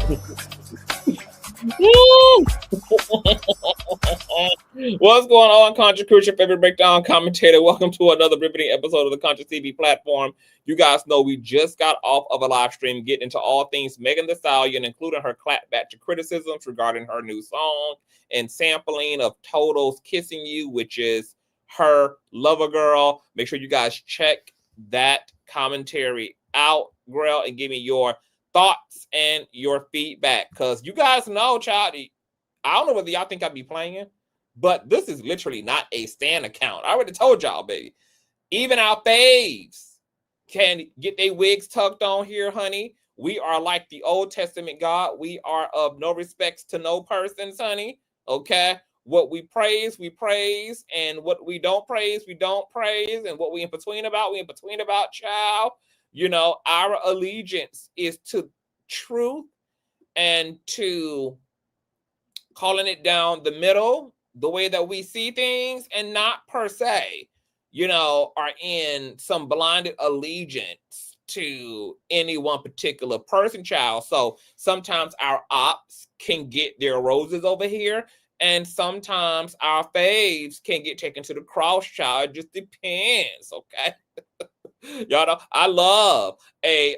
What's going on, Conscious Crew, your favorite breakdown commentator? Welcome to another riveting episode of the Consciouztv platform. You guys know we just got off of a live stream getting into all things Megan Thee Stallion, including her clapback to criticisms regarding her new song and sampling of Total's Kissing You, which is her Lover Girl. Make sure you guys check that commentary out, girl, and give me your thoughts and your feedback, because you guys know, child, I don't know whether y'all think I'd be playing, but this is literally not a Stan account. I already told y'all, baby. Even our faves can get their wigs tucked on here, honey. We are like the Old Testament God. We are of no respects to no persons, honey. Okay? What we praise, and what we don't praise, we don't praise, and what we in between about, child. You know, our allegiance is to truth and to calling it down the middle, the way that we see things, and not per se, you know, are in some blinded allegiance to any one particular person, child. So sometimes our ops can get their roses over here, and sometimes our faves can get taken to the cross, child. It just depends, okay? Y'all know I love a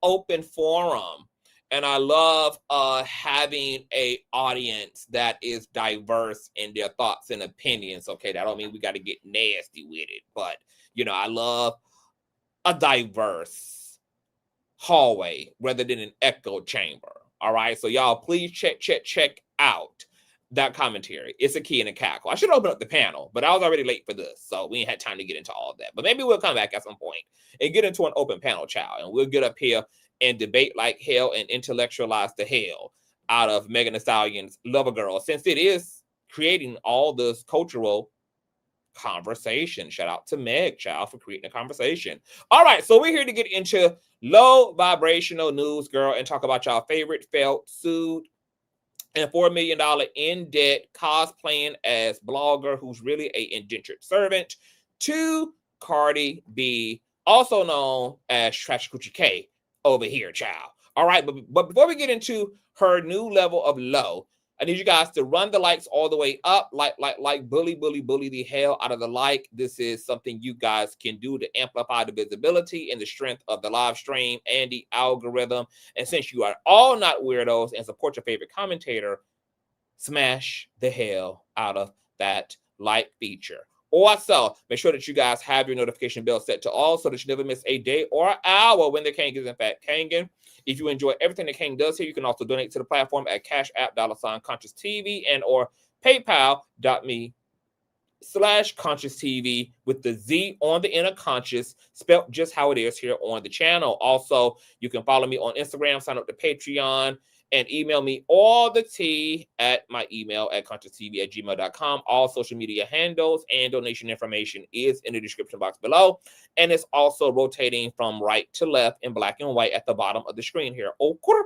open forum, and I love having a audience that is diverse in their thoughts and opinions. Okay, that don't mean we got to get nasty with it, but you know, I love a diverse hallway rather than an echo chamber. All right, so y'all please check out that commentary. It's a key and a cackle. I should open up the panel, but I was already late for this, so we ain't had time to get into all of that. But maybe we'll come back at some point and get into an open panel, child, and we'll get up here and debate like hell and intellectualize the hell out of Megan Thee Stallion's Lover Girl, since it is creating all this cultural conversation. Shout out to Meg, child, for creating a conversation. All right, so we're here to get into low vibrational news, girl, and talk about y'all favorite felt, sued, and $4 million in debt, cosplaying as blogger who's really a indentured servant to Cardi B, also known as Tasha K over here, child. All right, but before we get into her new level of low, I need you guys to run the likes all the way up, like bully the hell out of the like. This is something you guys can do to amplify the visibility and the strength of the live stream and the algorithm. And since you are all not weirdos and support your favorite commentator, smash the hell out of that like feature. Also, make sure that you guys have your notification bell set to all so that you never miss a day or hour when the King is in fact Kangin. If you enjoy everything the King does here, you can also donate to the platform at Cash App, $Consciouztv, and or PayPal.me/Consciouztv with the Z on the end of conscious, spelled just how it is here on the channel. Also, you can follow me on Instagram, sign up to Patreon, and email me all the tea at my email at consciouztv@gmail.com. All social media handles and donation information is in the description box below. And it's also rotating from right to left in black and white at the bottom of the screen here. Okay.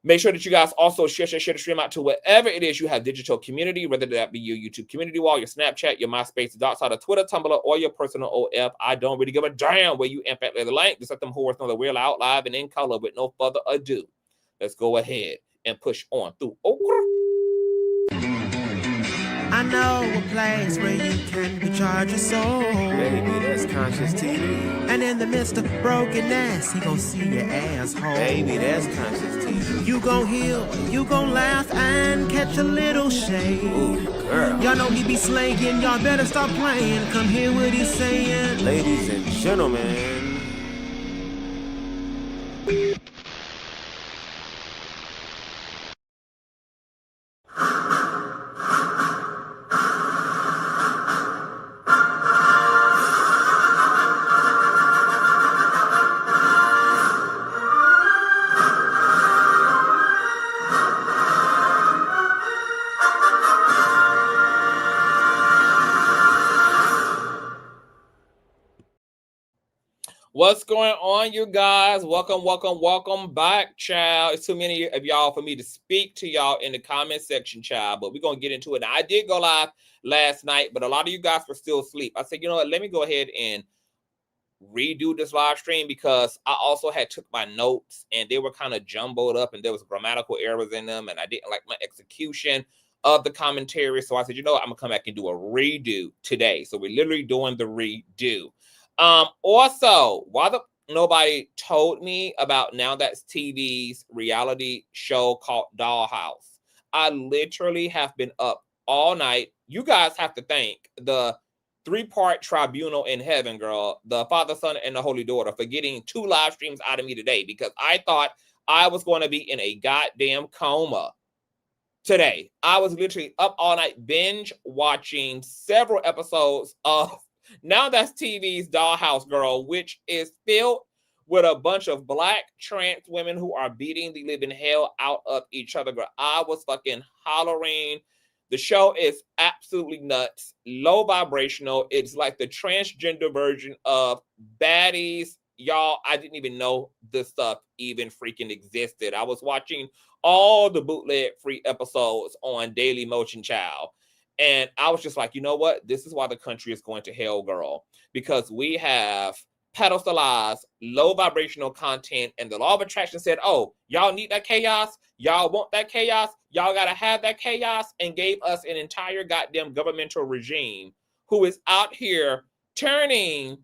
Make sure that you guys also share the stream out to wherever it is you have digital community, whether that be your YouTube community wall, your Snapchat, your MySpace, the dark side of Twitter, Tumblr, or your personal OF. I don't really give a damn where you impact the link. Just let them whores know that we're out live and in color. With no further ado, let's go ahead and push on through. I know a place where you can recharge your soul. Baby, that's Consciouztv. And in the midst of brokenness, he gon' see your asshole. Baby, that's Consciouztv. You gon' heal, you gon' laugh and catch a little shade. Ooh, girl. Y'all know he be slaying, y'all better stop playing. Come hear what he's saying. Ladies and gentlemen. What's going on, you guys? Welcome back, child. It's too many of y'all for me to speak to y'all in the comment section, child, but we're going to get into it. Now, I did go live last night, but a lot of you guys were still asleep. I said, you know what, let me go ahead and redo this live stream because I also had took my notes and they were kind of jumbled up and there was grammatical errors in them and I didn't like my execution of the commentary. So I said, you know what, I'm gonna come back and do a redo today. So we're literally doing the redo. Also, while nobody told me about Now That's TV's reality show called Dollhouse, I literally have been up all night. You guys have to thank the 3-part tribunal in heaven, girl, the Father, Son, and the Holy Daughter, for getting 2 live streams out of me today because I thought I was going to be in a goddamn coma today. I was literally up all night binge watching several episodes of Now That's TV's Dollhouse, girl, which is filled with a bunch of Black trans women who are beating the living hell out of each other, girl. I was fucking hollering. The show is absolutely nuts, low vibrational. It's like the transgender version of Baddies. Y'all, I didn't even know this stuff even freaking existed. I was watching all the bootleg free episodes on Daily Motion Child. And I was just like, you know what? This is why the country is going to hell, girl. Because we have pedestalized low vibrational content, and the law of attraction said, oh, y'all need that chaos, y'all want that chaos, y'all gotta have that chaos, and gave us an entire goddamn governmental regime who is out here turning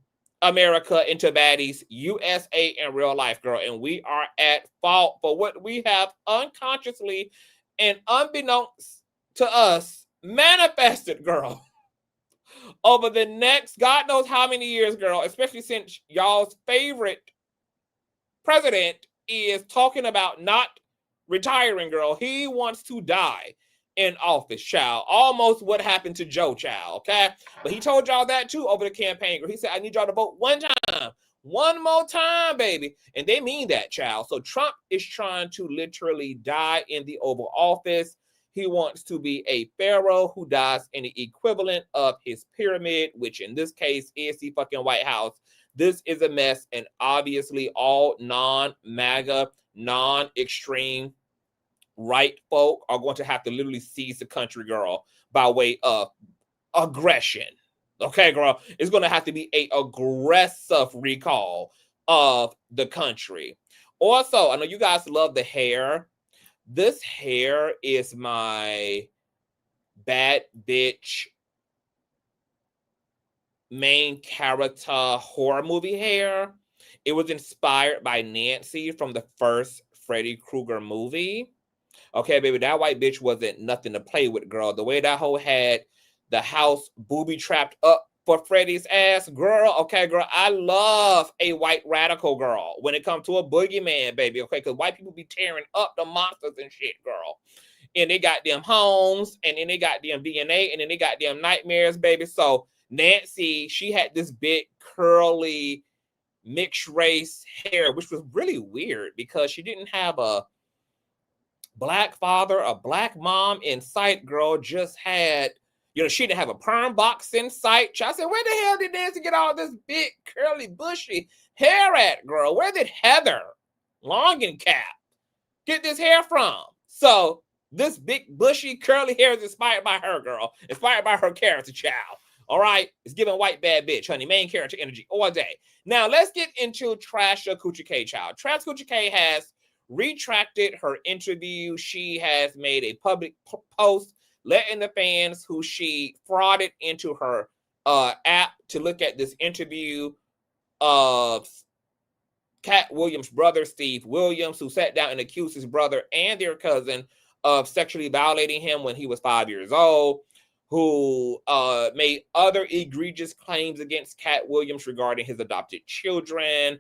America into baddies, USA in real life, girl. And we are at fault for what we have unconsciously and unbeknownst to us manifested, girl, over the next God knows how many years, girl, especially since y'all's favorite president is talking about not retiring, girl. He wants to die in office, child. Almost what happened to Joe, child, okay? But he told y'all that too over the campaign, girl. He said, I need y'all to vote one time. One more time, baby. And they mean that, child. So Trump is trying to literally die in the Oval Office. He wants to be a pharaoh who dies in the equivalent of his pyramid, which in this case is the fucking White House. This is a mess, and obviously all non-MAGA, non-extreme right folk are going to have to literally seize the country, girl, by way of aggression. Okay, girl? It's going to have to be an aggressive recall of the country. Also, I know you guys love the hair. This hair is my bad bitch main character horror movie hair. It was inspired by Nancy from the first Freddy Krueger movie. Okay, baby, that white bitch wasn't nothing to play with, girl. The way that hoe had the house booby trapped up for Freddy's ass, girl. Okay, girl, I love a white radical, girl, when it comes to a boogeyman, baby. Okay, because white people be tearing up the monsters and shit, girl. And they got them homes, and then they got them DNA, and then they got them nightmares, baby. So Nancy, she had this big curly mixed race hair, which was really weird because she didn't have a Black father, a Black mom in sight, girl. Just had, she didn't have a perm box in sight. I said, where the hell did Nancy get all this big, curly, bushy hair at, girl? Where did Heather Longencap get this hair from? So this big, bushy, curly hair is inspired by her, girl. Inspired by her character, child. All right? It's giving white bad bitch, honey. Main character energy all day. Now, let's get into Tasha K, child. Tasha K has retracted her interview. She has made a public post letting the fans who she frauded into her app to look at this interview of Katt Williams' brother, Steve Williams, who sat down and accused his brother and their cousin of sexually violating him when he was 5 years old, who made other egregious claims against Katt Williams regarding his adopted children,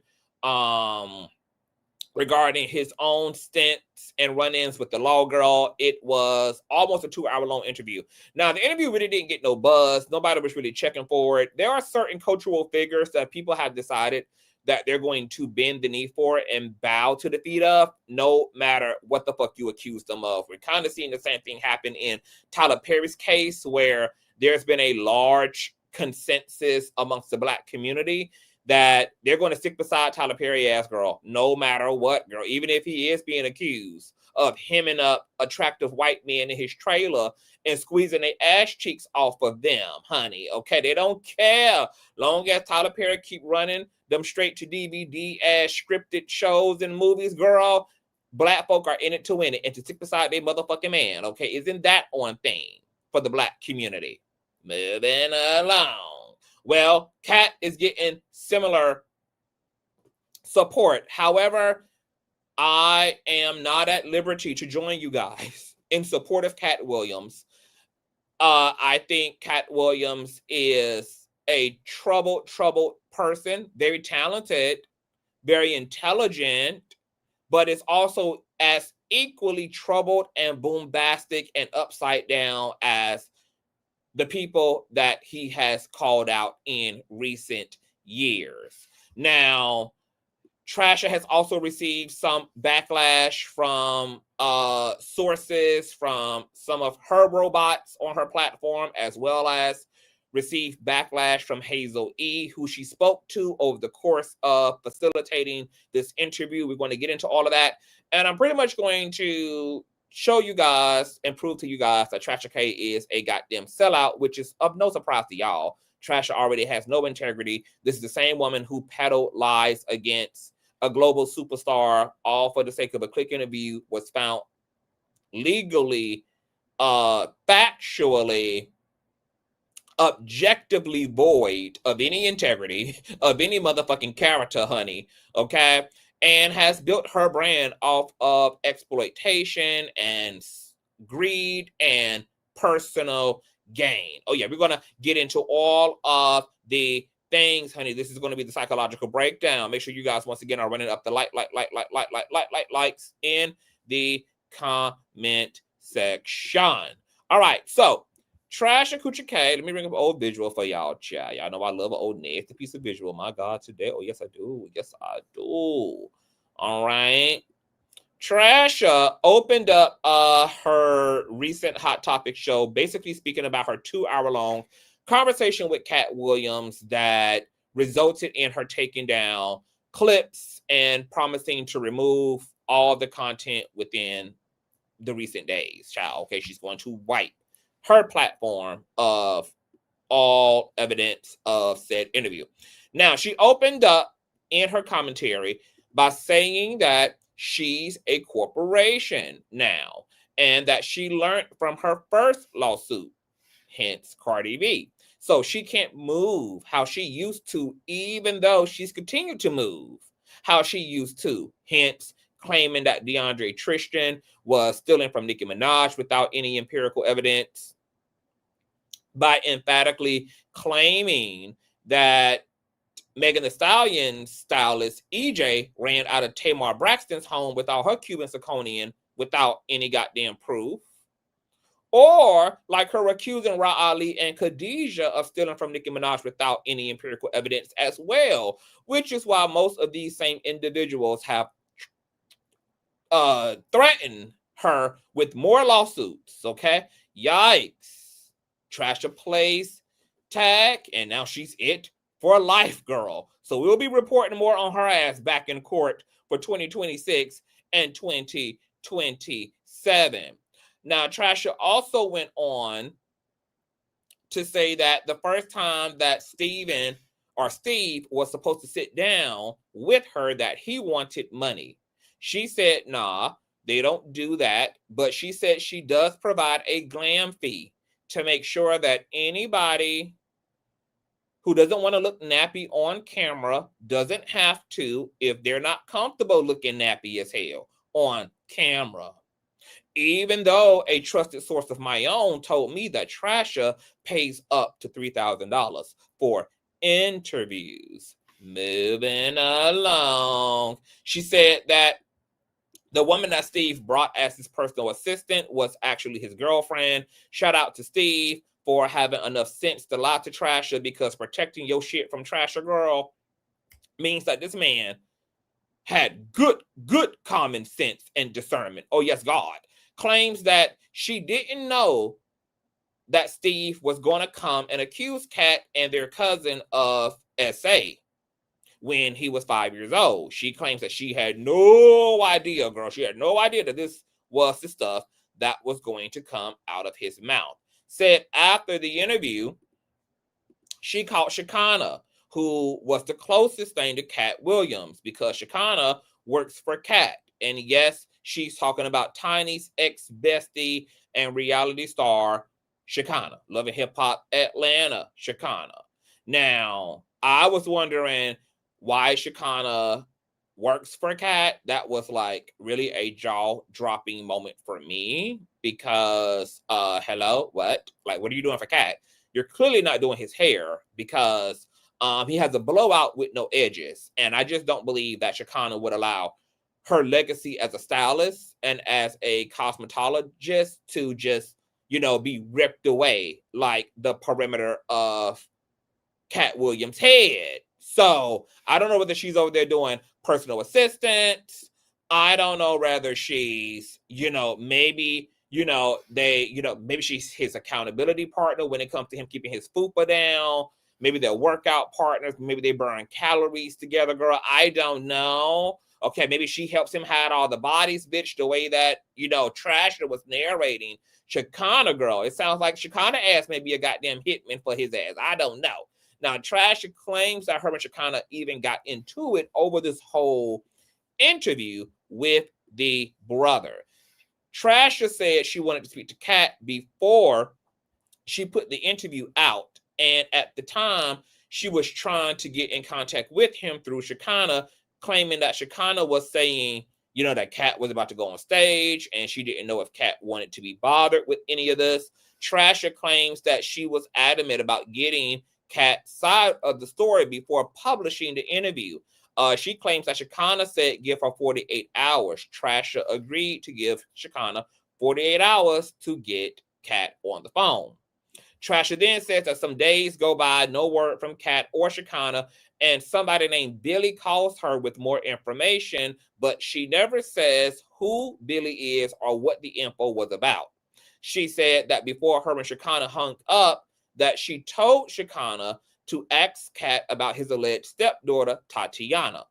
regarding his own stints and run-ins with the law girl. It was almost a 2-hour-long interview. Now, the interview really didn't get no buzz. Nobody was really checking for it. There are certain cultural figures that people have decided that they're going to bend the knee for and bow to the feet of, no matter what the fuck you accuse them of. We're kind of seeing the same thing happen in Tyler Perry's case, where there's been a large consensus amongst the Black community that they're going to stick beside Tyler Perry ass, girl, no matter what, girl, even if he is being accused of hemming up attractive white men in his trailer and squeezing their ass cheeks off of them, honey. Okay, they don't care. Long as Tyler Perry keep running them straight to DVD ass scripted shows and movies, girl, black folk are in it to win it and to stick beside their motherfucking man. Okay, isn't that on thing for the black community? Moving along. Well, Katt is getting similar support. However, I am not at liberty to join you guys in support of Katt Williams. I think Katt Williams is a troubled person, very talented, very intelligent, but is also as equally troubled and bombastic and upside down as the people that he has called out in recent years. Now, Tasha has also received some backlash from sources from some of her robots on her platform, as well as received backlash from Hazel E., who she spoke to over the course of facilitating this interview. We're going to get into all of that. And I'm pretty much going to show you guys and prove to you guys that Tasha K is a goddamn sellout, which is of no surprise to y'all. Tasha already has no integrity. This is the same woman who peddled lies against a global superstar, all for the sake of a quick interview, was found legally, factually, objectively void of any integrity, of any motherfucking character, honey, okay? And has built her brand off of exploitation and greed and personal gain. Oh yeah, we're gonna get into all of the things, honey. This is going to be the psychological breakdown. Make sure you guys, once again, are running up the likes in the comment section. All right, so Tasha K. Let me bring up an old visual for y'all, chat. Y'all know I love an old nasty piece of visual. My God, today. Oh, yes, I do. Yes, I do. All right. Tasha opened up her recent Hot Topic show, basically speaking about her 2-hour-long conversation with Katt Williams that resulted in her taking down clips and promising to remove all the content within the recent days, child. Okay, she's going to wipe her platform of all evidence of said interview. Now, she opened up in her commentary by saying that she's a corporation now and that she learned from her first lawsuit, hence Cardi B. So she can't move how she used to, even though she's continued to move how she used to, hence claiming that DeAndre Tristan was stealing from Nicki Minaj without any empirical evidence, by emphatically claiming that Megan Thee Stallion's stylist, EJ, ran out of Tamar Braxton's home without her Cuban zirconian without any goddamn proof. Or like her accusing Ra Ali and Khadijah of stealing from Nicki Minaj without any empirical evidence as well, which is why most of these same individuals have threatened her with more lawsuits, okay? Yikes. Tasha plays tag, and now she's it for life, girl. So we'll be reporting more on her ass back in court for 2026 and 2027. Now, Tasha also went on to say that the first time that Steve was supposed to sit down with her, that he wanted money. She said, nah, they don't do that. But she said she does provide a glam fee to make sure that anybody who doesn't want to look nappy on camera doesn't have to if they're not comfortable looking nappy as hell on camera. Even though a trusted source of my own told me that Tasha pays up to $3,000 for interviews. Moving along. She said that the woman that Steve brought as his personal assistant was actually his girlfriend. Shout out to Steve for having enough sense to lie to Tasha, because protecting your shit from Tasha, girl, means that this man had good common sense and discernment. Oh, yes, God. Claims that she didn't know that Steve was going to come and accuse Katt and their cousin of SA when he was 5 years old. She claims that she had no idea, girl. She had no idea that this was the stuff that was going to come out of his mouth. Said after the interview, she called Shekinah, who was the closest thing to Katt Williams, because Shekinah works for Katt. And yes, she's talking about Tiny's ex-bestie and reality star, Shekinah. Love and Hip Hop Atlanta, Shekinah. Now, I was wondering why Shekinah works for Katt. That was like really a jaw-dropping moment for me, because hello, what? Like, what are you doing for Katt? You're clearly not doing his hair, because he has a blowout with no edges. And I just don't believe that Shekinah would allow her legacy as a stylist and as a cosmetologist to just, you know, be ripped away like the perimeter of Katt Williams' head. So I don't know whether she's over there doing personal assistance. I don't know whether she's, you know, maybe, you know, maybe she's his accountability partner when it comes to him keeping his fupa down. Maybe they're workout partners. Maybe they burn calories together, girl. I don't know. Okay, maybe she helps him hide all the bodies, bitch, the way that, you know, Trasher was narrating Shekinah, girl. It sounds like Shekinah ass may be a goddamn hitman for his ass. I don't know. Now, Trasher claims that her and Shekinah even got into it over this whole interview with the brother. Trasher said she wanted to speak to Katt before she put the interview out. And at the time, she was trying to get in contact with him through Shekinah, claiming that Shekinah was saying, you know, that Katt was about to go on stage and she didn't know if Katt wanted to be bothered with any of this. Trasher claims that she was adamant about getting Katt's side of the story before publishing the interview. She claims that Shekinah said give her 48 hours. Trasher agreed to give Shekinah 48 hours to get Katt on the phone. Trasher then says that some days go by, no word from Katt or Shekinah, and somebody named Billy calls her with more information, but she never says who Billy is or what the info was about. She said that before her and Shekinah hung up, that she told Shekinah to ask Katt about his alleged stepdaughter, Tatiana.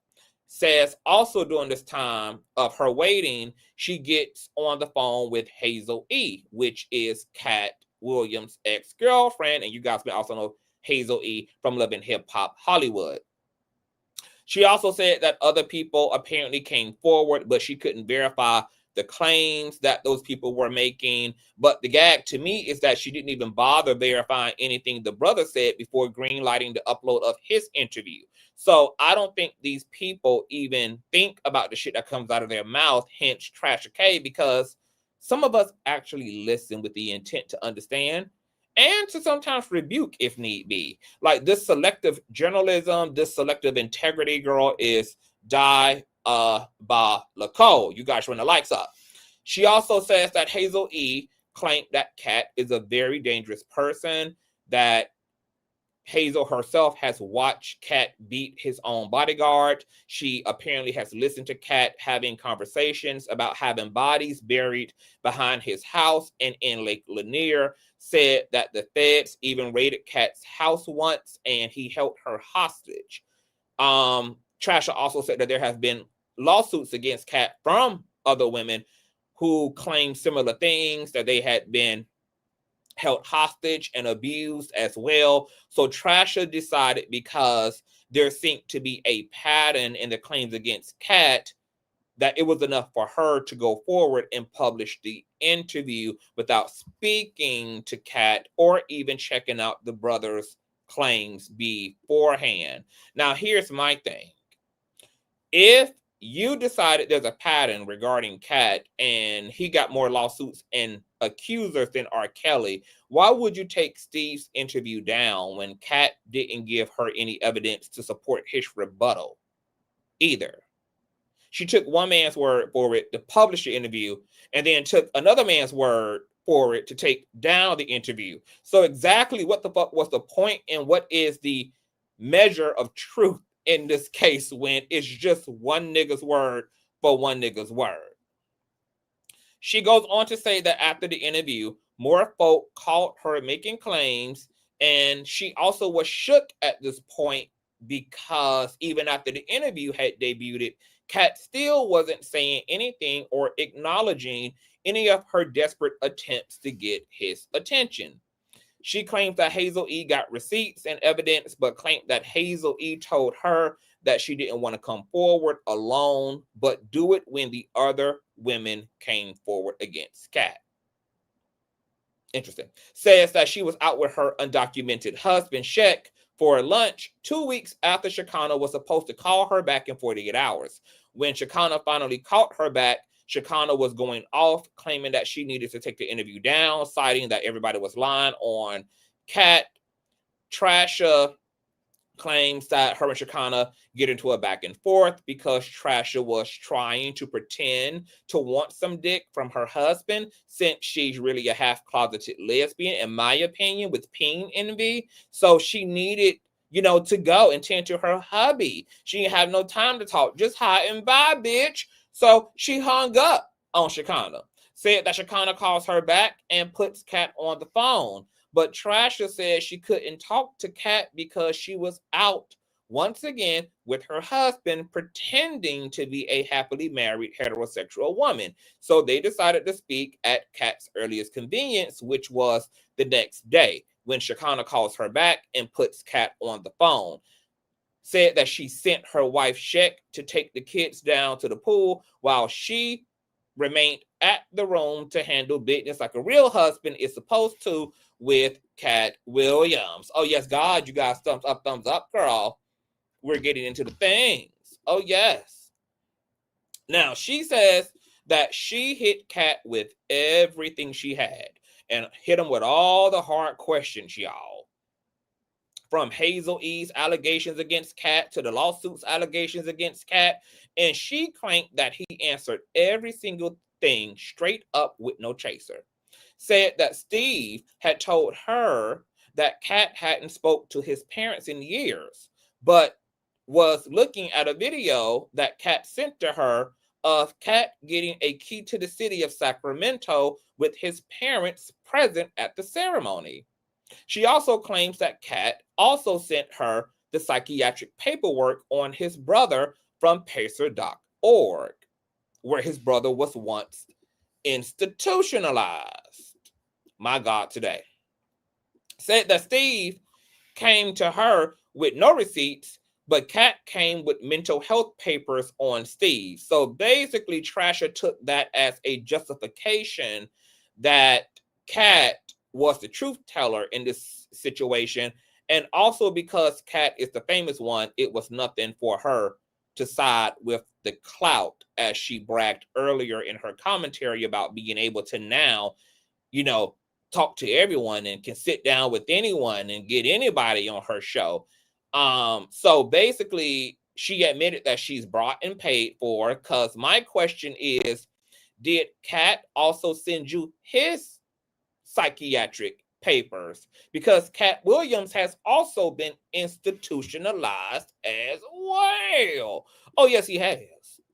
Says also during this time of her waiting, she gets on the phone with Hazel E., which is Katt Williams' ex-girlfriend, and you guys may also know Hazel E. from Love and Hip Hop Hollywood. She also said that other people apparently came forward, but she couldn't verify the claims that those people were making. But the gag to me is that she didn't even bother verifying anything the brother said before greenlighting the upload of his interview. So I don't think these people even think about the shit that comes out of their mouth, hence Tasha K, because some of us actually listen with the intent to understand and to sometimes rebuke if need be. Like this selective journalism, this selective integrity, girl, is diabolical. You guys run the likes up. She also says that Hazel E. claimed that Katt is a very dangerous person, that Hazel herself has watched Katt beat his own bodyguard. She apparently has listened to Katt having conversations about having bodies buried behind his house and in Lake Lanier. Said that the feds even raided Katt's house once and he held her hostage. Trasher also said that there have been lawsuits against Katt from other women who claim similar things, that they had been held hostage and abused as well. So Trasher decided, because there seemed to be a pattern in the claims against Katt, that it was enough for her to go forward and publish the interview without speaking to Katt or even checking out the brother's claims beforehand. Now, here's my thing. If you decided there's a pattern regarding Katt and he got more lawsuits and accusers than R. Kelly, why would you take Steve's interview down when Katt didn't give her any evidence to support his rebuttal either? She took one man's word for it to publish the interview and then took another man's word for it to take down the interview. So exactly what the fuck was the point, and what is the measure of truth in this case when it's just one nigga's word for one nigga's word? She goes on to say that after the interview, more folk caught her making claims, and she also was shook at this point because even after the interview had debuted, Katt still wasn't saying anything or acknowledging any of her desperate attempts to get his attention. She claims that Hazel E got receipts and evidence, but claimed that Hazel E told her that she didn't want to come forward alone, but do it when the other women came forward against Katt. Interesting. Says that she was out with her undocumented husband, Sheck, for lunch 2 weeks after Shekinah was supposed to call her back in 48 hours. When Shekinah finally called her back, Shekinah was going off, claiming that she needed to take the interview down, citing that everybody was lying on Katt. Tasha claims that her and Shekinah get into a back and forth because Tasha was trying to pretend to want some dick from her husband, since she's really a half-closeted lesbian, in my opinion, with peen envy. So she needed, to go and tend to her hubby. She didn't have no time to talk. Just hi and bye, bitch. So she hung up on Shekinah. Said that Shekinah calls her back and puts Katt on the phone. But Tasha said she couldn't talk to Katt because she was out once again with her husband, pretending to be a happily married heterosexual woman. So they decided to speak at Katt's earliest convenience, which was the next day, when Shekinah calls her back and puts Katt on the phone. Said that she sent her wife Sheck to take the kids down to the pool while she remained at the room to handle business like a real husband is supposed to with Katt Williams. Oh, yes, God, you guys, thumbs up, girl. We're getting into the things. Oh, yes. Now, she says that she hit Katt with everything she had and hit him with all the hard questions, y'all. From Hazel E's allegations against Katt to the lawsuit's allegations against Katt. And she claimed that he answered every single thing straight up with no chaser. Said that Steve had told her that Katt hadn't spoke to his parents in years, but was looking at a video that Katt sent to her of Katt getting a key to the city of Sacramento with his parents present at the ceremony. She also claims that Katt also sent her the psychiatric paperwork on his brother from pacer.org, where his brother was once institutionalized. My God, today. Said that Steve came to her with no receipts, but Katt came with mental health papers on Steve. So basically, Tasha took that as a justification that Katt was the truth teller in this situation. And also because Katt is the famous one, it was nothing for her to side with the clout, as she bragged earlier in her commentary about being able to now, talk to everyone and can sit down with anyone and get anybody on her show. So basically, she admitted that she's brought and paid for, because my question is, did Katt also send you his psychiatric papers? Because Katt Williams has also been institutionalized as well. Oh, yes, he has.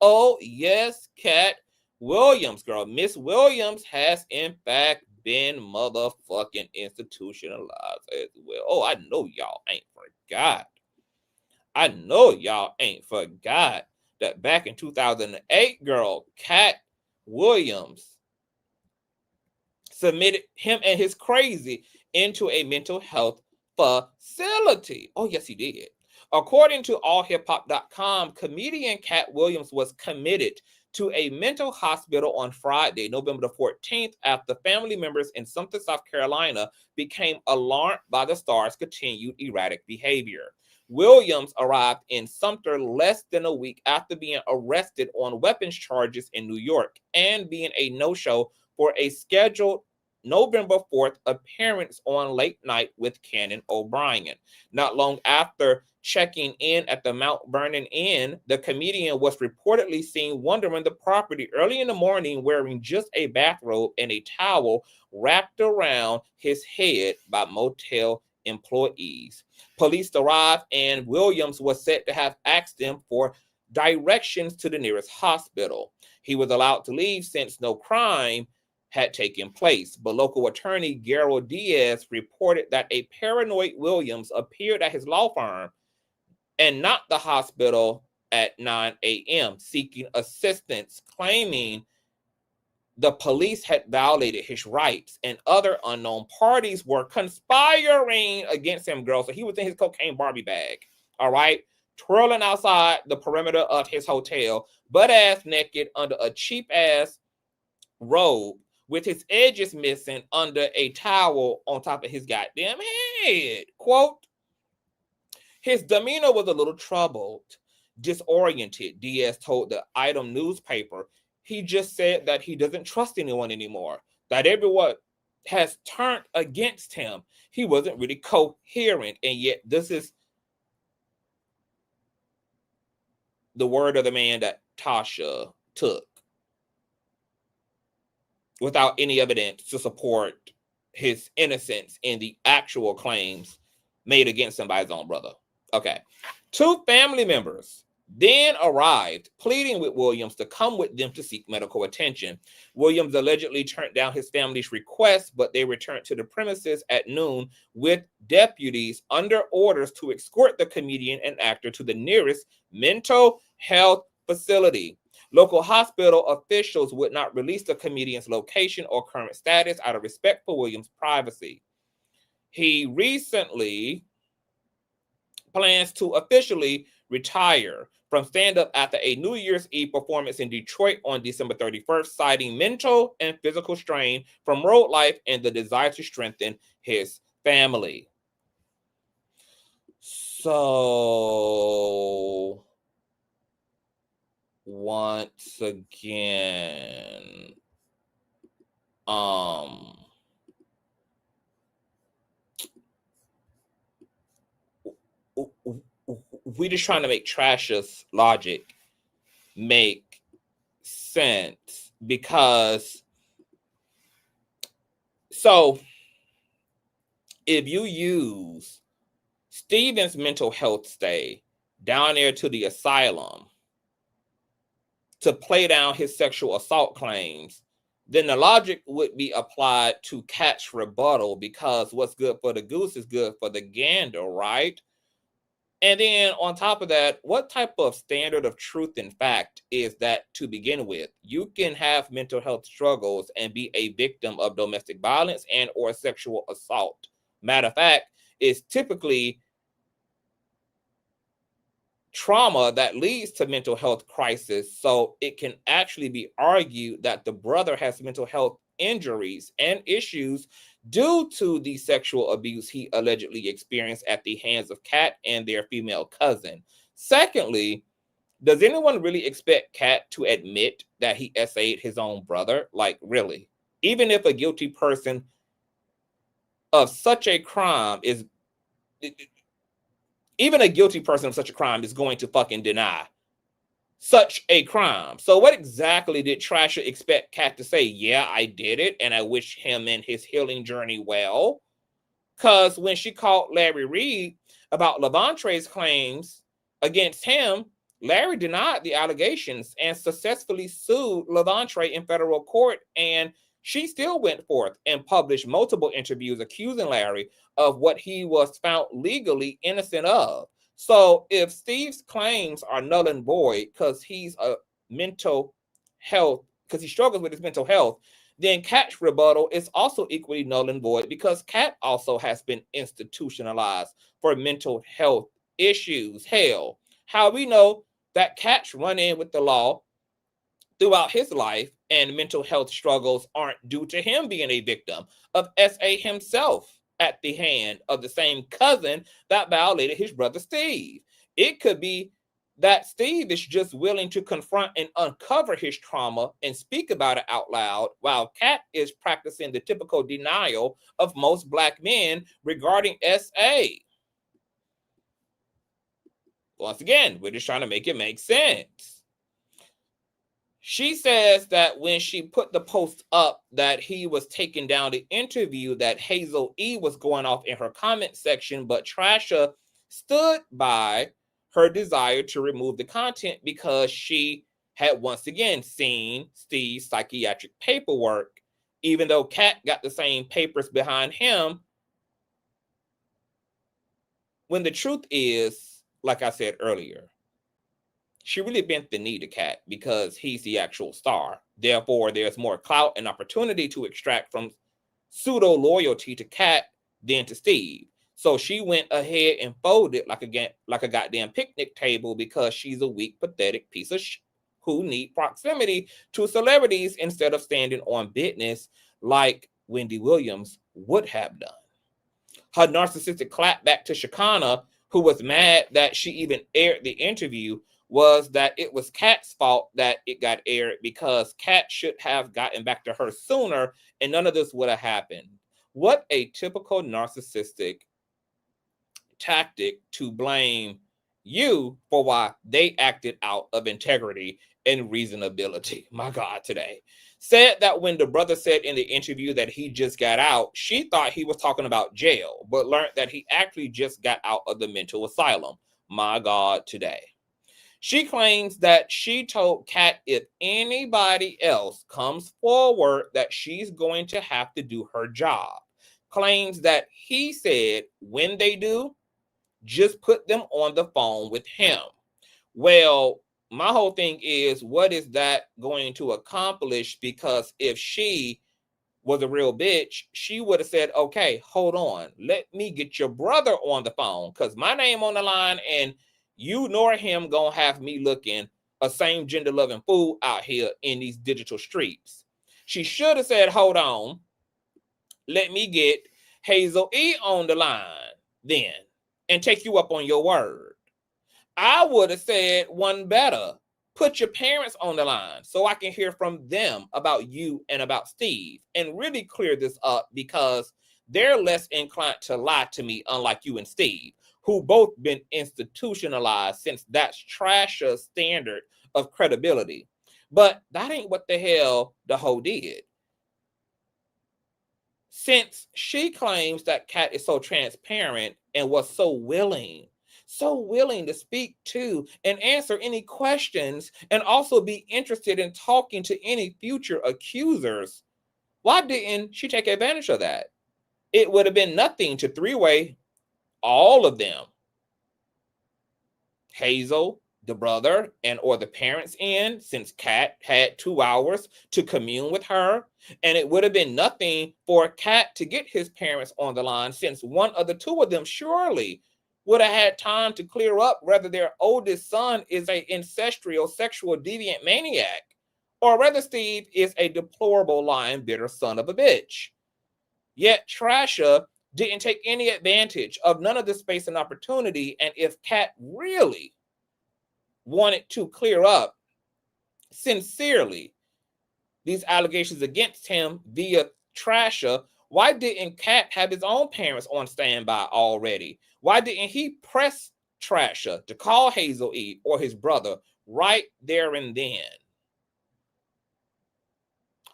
Oh, yes, Katt Williams, girl. Miss Williams has, in fact, been motherfucking institutionalized as well. Oh, I know y'all ain't forgot. I know y'all ain't forgot that back in 2008, girl, Katt Williams submitted him and his crazy into a mental health facility. Oh, yes, he did. According to allhiphop.com, comedian Katt Williams was committed to a mental hospital on Friday, November the 14th, after family members in Sumter, South Carolina became alarmed by the star's continued erratic behavior. Williams arrived in Sumter less than a week after being arrested on weapons charges in New York and being a no-show for a scheduled November 4th appearance on Late Night with Conan O'Brien. Not long after checking in at the Mount Vernon Inn, the comedian was reportedly seen wandering the property early in the morning wearing just a bathrobe and a towel wrapped around his head by motel employees. Police arrived and Williams was said to have asked them for directions to the nearest hospital. He was allowed to leave since no crime had taken place, but local attorney Gerald Diaz reported that a paranoid Williams appeared at his law firm and not the hospital at 9 a.m. seeking assistance, claiming the police had violated his rights and other unknown parties were conspiring against him, girl. So he was in his cocaine Barbie bag, all right, twirling outside the perimeter of his hotel, butt-ass naked under a cheap-ass robe with his edges missing under a towel on top of his goddamn head. Quote, his demeanor was a little troubled, disoriented, Diaz told the Item newspaper. He just said that he doesn't trust anyone anymore, that everyone has turned against him. He wasn't really coherent, and yet this is the word of the man that Tasha took without any evidence to support his innocence in the actual claims made against him by his own brother. Okay. 2 family members then arrived, pleading with Williams to come with them to seek medical attention. Williams allegedly turned down his family's request, but they returned to the premises at noon with deputies under orders to escort the comedian and actor to the nearest mental health facility. Local hospital officials would not release the comedian's location or current status out of respect for Williams' privacy. He recently plans to officially retire from stand-up after a New Year's Eve performance in Detroit on December 31st, citing mental and physical strain from road life and the desire to strengthen his family. So, once again, we just trying to make Trash's logic make sense, because so if you use Stephen's mental health stay down there to the asylum to play down his sexual assault claims, then the logic would be applied to Katt's rebuttal, because what's good for the goose is good for the gander, right? And then on top of that, what type of standard of truth and fact is that to begin with? You can have mental health struggles and be a victim of domestic violence and or sexual assault. Matter of fact, it's typically trauma that leads to mental health crisis. So it can actually be argued that the brother has mental health injuries and issues due to the sexual abuse he allegedly experienced at the hands of Katt and their female cousin. Secondly, does anyone really expect Katt to admit that he essayed his own brother? Like, really? Even if a guilty person of such a crime is... Even a guilty person of such a crime is going to fucking deny such a crime. So what exactly did Trasher expect Katt to say? Yeah, I did it, and I wish him and his healing journey well. Because when she called Larry Reed about Levantre's claims against him, Larry denied the allegations and successfully sued Levantre in federal court, and she still went forth and published multiple interviews accusing Larry of what he was found legally innocent of. So if Steve's claims are null and void because he's a mental health, because he struggles with his mental health, then Katt's rebuttal is also equally null and void, because Katt also has been institutionalized for mental health issues. Hell, how we know that Katt's run in with the law throughout his life and mental health struggles aren't due to him being a victim of SA himself at the hand of the same cousin that violated his brother Steve. It could be that Steve is just willing to confront and uncover his trauma and speak about it out loud, while Katt is practicing the typical denial of most Black men regarding SA. Once again, we're just trying to make it make sense. She says that when she put the post up that he was taking down the interview, that Hazel E was going off in her comment section, but Trasha stood by her desire to remove the content because she had once again seen Steve's psychiatric paperwork, even though Katt got the same papers behind him. When the truth is, like I said earlier, she really bent the knee to Katt because he's the actual star. Therefore, there's more clout and opportunity to extract from pseudo loyalty to Katt than to Steve. So she went ahead and folded like a goddamn picnic table because she's a weak, pathetic piece of shit who need proximity to celebrities instead of standing on business like Wendy Williams would have done. Her narcissistic clapback to Shekinah, who was mad that she even aired the interview, was that it was Katt's fault that it got aired because Katt should have gotten back to her sooner and none of this would have happened. What a typical narcissistic tactic to blame you for why they acted out of integrity and reasonability. My God, today. Said that when the brother said in the interview that he just got out, she thought he was talking about jail, but learned that he actually just got out of the mental asylum. My God, today. She claims that she told Katt if anybody else comes forward that she's going to have to do her job. Claims that he said when they do, just put them on the phone with him. Well, my whole thing is, what is that going to accomplish? Because if she was a real bitch, she would have said, okay, hold on, let me get your brother on the phone because my name on the line and you nor him gonna have me looking a same gender loving fool out here in these digital streets. She should have said, hold on, let me get Hazel E on the line then and take you up on your word. I would have said one better. Put your parents on the line so I can hear from them about you and about Steve and really clear this up because they're less inclined to lie to me, unlike you and Steve, who both been institutionalized since that's Tasha's standard of credibility. But that ain't what the hell the hoe did. Since she claims that Katt is so transparent and was so willing to speak to and answer any questions and also be interested in talking to any future accusers, why didn't she take advantage of that? It would have been nothing to three-way all of them. Hazel, the brother, and or the parents in, since Katt had 2 hours to commune with her. And it would have been nothing for Katt to get his parents on the line, since one of the two of them surely would have had time to clear up whether their oldest son is an ancestral sexual deviant maniac or whether Steve is a deplorable, lying, bitter son of a bitch. Yet Tasha didn't take any advantage of none of the space and opportunity. And if Katt really wanted to clear up sincerely these allegations against him via Tasha, why didn't Katt have his own parents on standby already? Why didn't he press Tasha to call Hazel E or his brother right there and then?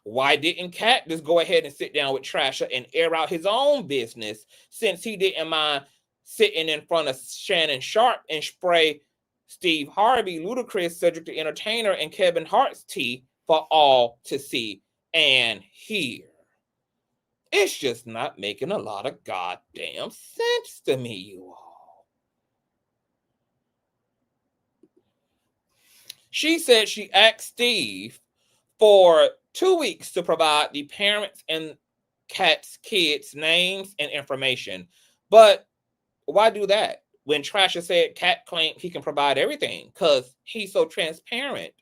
Why didn't Katt just go ahead and sit down with Tasha and air out his own business, since he didn't mind sitting in front of Shannon Sharp and spray Steve Harvey, Ludacris, Cedric the Entertainer, and Kevin Hart's tea for all to see and hear? It's just not making a lot of goddamn sense to me, you all. She said she asked Steve for 2 weeks to provide the parents and Katt's kids' names and information. But why do that when Tasha said Katt claimed he can provide everything because he's so transparent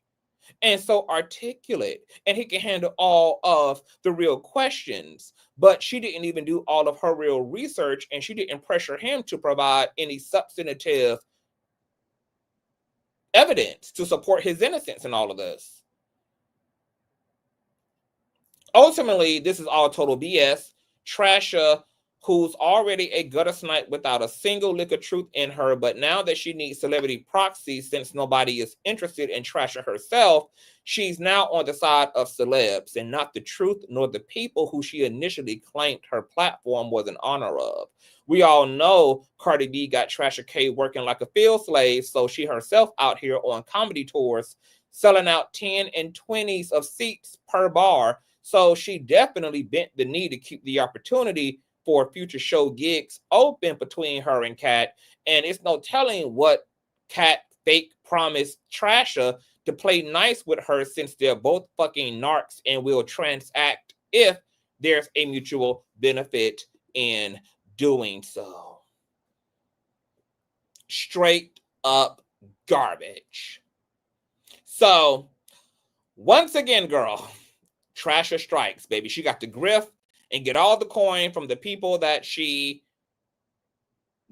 and so articulate and he can handle all of the real questions? But she didn't even do all of her real research and she didn't pressure him to provide any substantive evidence to support his innocence in all of this. Ultimately, this is all total BS. Tasha, who's already a gutter snipe without a single lick of truth in her, but now that she needs celebrity proxies since nobody is interested in Tasha herself, she's now on the side of celebs and not the truth nor the people who she initially claimed her platform was in honor of. We all know Cardi B got Tasha K working like a field slave, so she herself out here on comedy tours selling out 10 and 20s of seats per bar. So she definitely bent the knee to keep the opportunity for future show gigs open between her and Katt. And it's no telling what Katt fake promised Tasha to play nice with her since they're both fucking narcs and will transact if there's a mutual benefit in doing so. Straight up garbage. So, once again, girl, Tasha strikes, baby. She got to grift and get all the coin from the people that she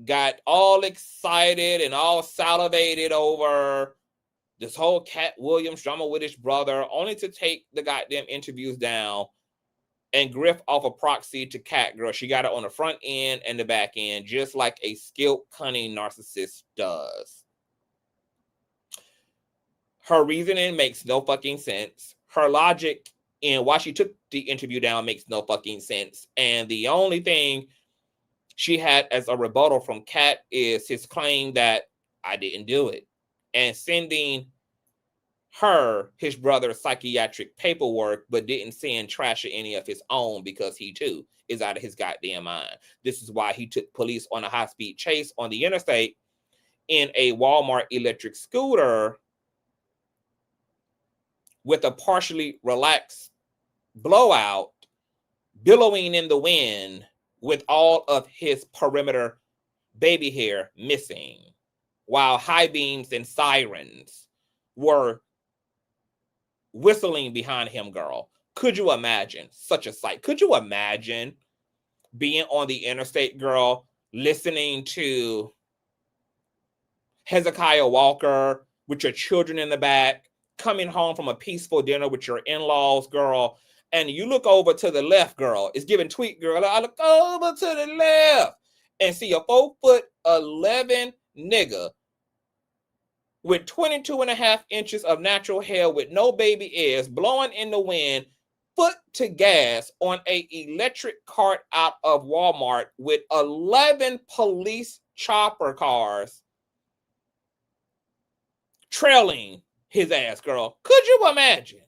got all excited and all salivated over this whole Katt Williams drama with his brother, only to take the goddamn interviews down and grift off a proxy to Katt, girl. She got it on the front end and the back end, just like a skilled, cunning narcissist does. Her reasoning makes no fucking sense. Her logic in why she took the interview down makes no fucking sense. And the only thing she had as a rebuttal from Katt is his claim that I didn't do it, and sending her, his brother's psychiatric paperwork, but didn't send Tasha any of his own because he too is out of his goddamn mind. This is why he took police on a high-speed chase on the interstate in a Walmart electric scooter with a partially relaxed blowout, billowing in the wind with all of his perimeter baby hair missing, while high beams and sirens were whistling behind him, girl. Could you imagine such a sight? Could you imagine being on the interstate, girl, listening to Hezekiah Walker with your children in the back, coming home from a peaceful dinner with your in-laws, girl, and you look over to the left, girl, it's giving tweet, girl. I look over to the left and see a 4'11" nigga with 22.5 inches of natural hair with no baby ears, blowing in the wind, foot to gas on a electric cart out of Walmart with 11 police chopper cars trailing his ass, girl. Could you imagine?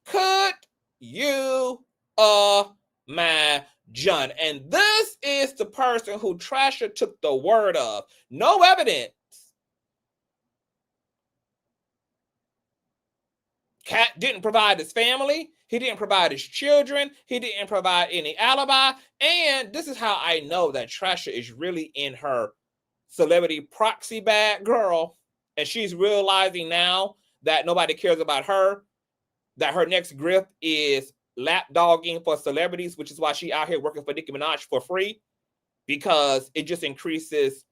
Could you imagine? And this is the person who Tasha took the word of. No evidence. Katt didn't provide his family. He didn't provide his children. He didn't provide any alibi. And this is how I know that Tasha is really in her celebrity proxy bag, girl. And she's realizing now that nobody cares about her, that her next grift is lapdogging for celebrities, which is why she out here working for Nicki Minaj for free, because it just increases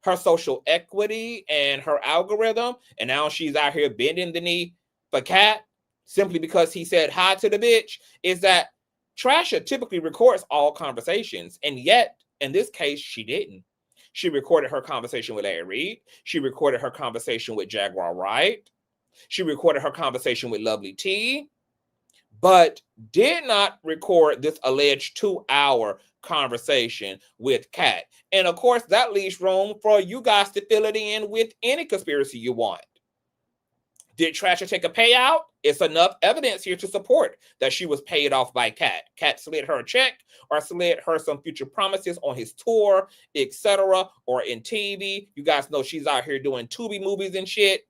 her social equity and her algorithm. And now she's out here bending the knee for Katt simply because he said hi to the bitch. Is that Tasha typically records all conversations, and yet in this case she didn't. She recorded her conversation with Larry Reid. She recorded her conversation with Jaguar Wright. She recorded her conversation with Lovely T, but did not record this alleged 2-hour conversation with Katt. And of course, that leaves room for you guys to fill it in with any conspiracy you want. Did Tasha take a payout? It's enough evidence here to support that she was paid off by Katt. Katt slid her a check or slid her some future promises on his tour, etc., or in TV. You guys know she's out here doing Tubi movies and shit.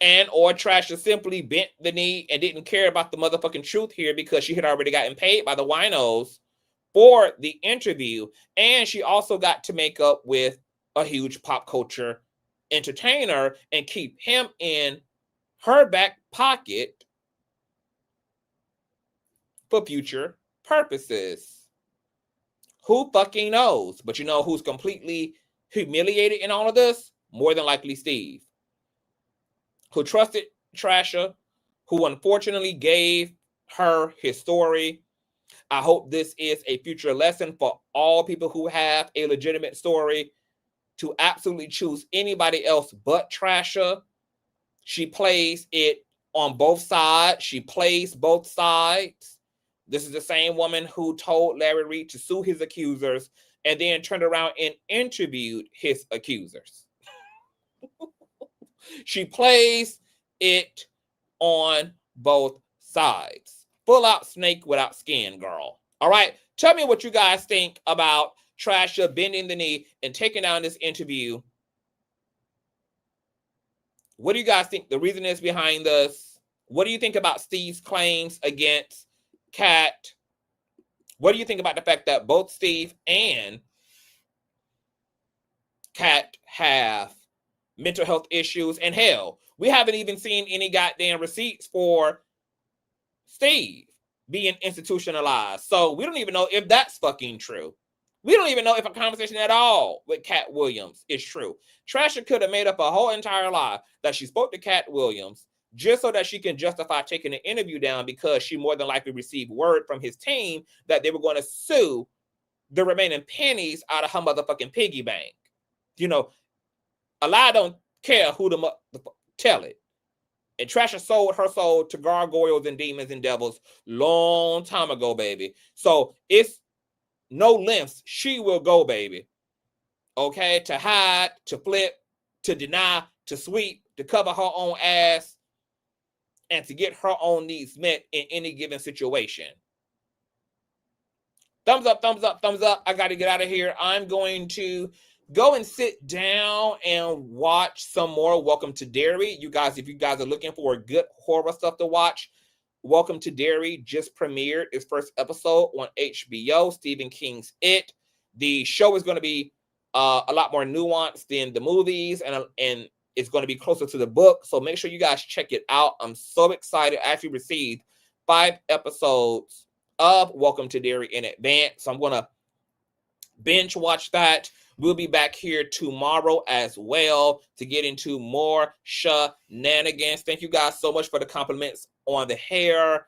And or Tasha simply bent the knee and didn't care about the motherfucking truth here because she had already gotten paid by the winos for the interview. And she also got to make up with a huge pop culture entertainer and keep him in her back pocket for future purposes. Who fucking knows? But you know who's completely humiliated in all of this? More than likely Steve, who trusted Tasha, who unfortunately gave her his story. I hope this is a future lesson for all people who have a legitimate story to absolutely choose anybody else but Tasha. She plays it on both sides. She plays both sides. This is the same woman who told Larry Reid to sue his accusers and then turned around and interviewed his accusers. She plays it on both sides. Full out snake without skin, girl. All right. Tell me what you guys think about Tasha bending the knee and taking down this interview. What do you guys think the reason is behind this? What do you think about Steve's claims against Katt? What do you think about the fact that both Steve and Katt have mental health issues? And hell, we haven't even seen any goddamn receipts for Steve being institutionalized. So we don't even know if that's fucking true. We don't even know if a conversation at all with Katt Williams is true. Tasha could have made up a whole entire lie that she spoke to Katt Williams just so that she can justify taking the interview down, because she more than likely received word from his team that they were going to sue the remaining pennies out of her motherfucking piggy bank. You know, a lie don't care who the tell it. And Tasha sold her soul to gargoyles and demons and devils long time ago, baby. So it's no lengths she will go, baby. Okay, to hide, to flip, to deny, to sweep, to cover her own ass, and to get her own needs met in any given situation. Thumbs up, thumbs up, thumbs up. I got to get out of here. I'm going to go and sit down and watch some more Welcome to Derry. You guys, if you guys are looking for good horror stuff to watch, Welcome to Derry just premiered its first episode on HBO, Stephen King's It. The show is going to be a lot more nuanced than the movies, and it's going to be closer to the book. So make sure you guys check it out. I'm so excited. I actually received 5 episodes of Welcome to Derry in advance. So I'm going to binge watch that. We'll be back here tomorrow as well to get into more shenanigans. Thank you guys so much for the compliments on the hair.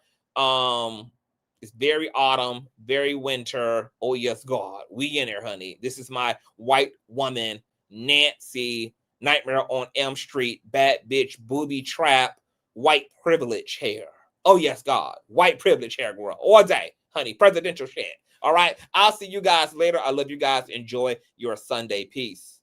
It's very autumn, very winter. Oh, yes, God. We in there, honey. This is my white woman, Nancy, Nightmare on Elm Street, bad bitch, booby trap, white privilege hair. Oh, yes, God. White privilege hair, girl. All day, honey. Presidential shit. All right. I'll see you guys later. I love you guys. Enjoy your Sunday. Peace.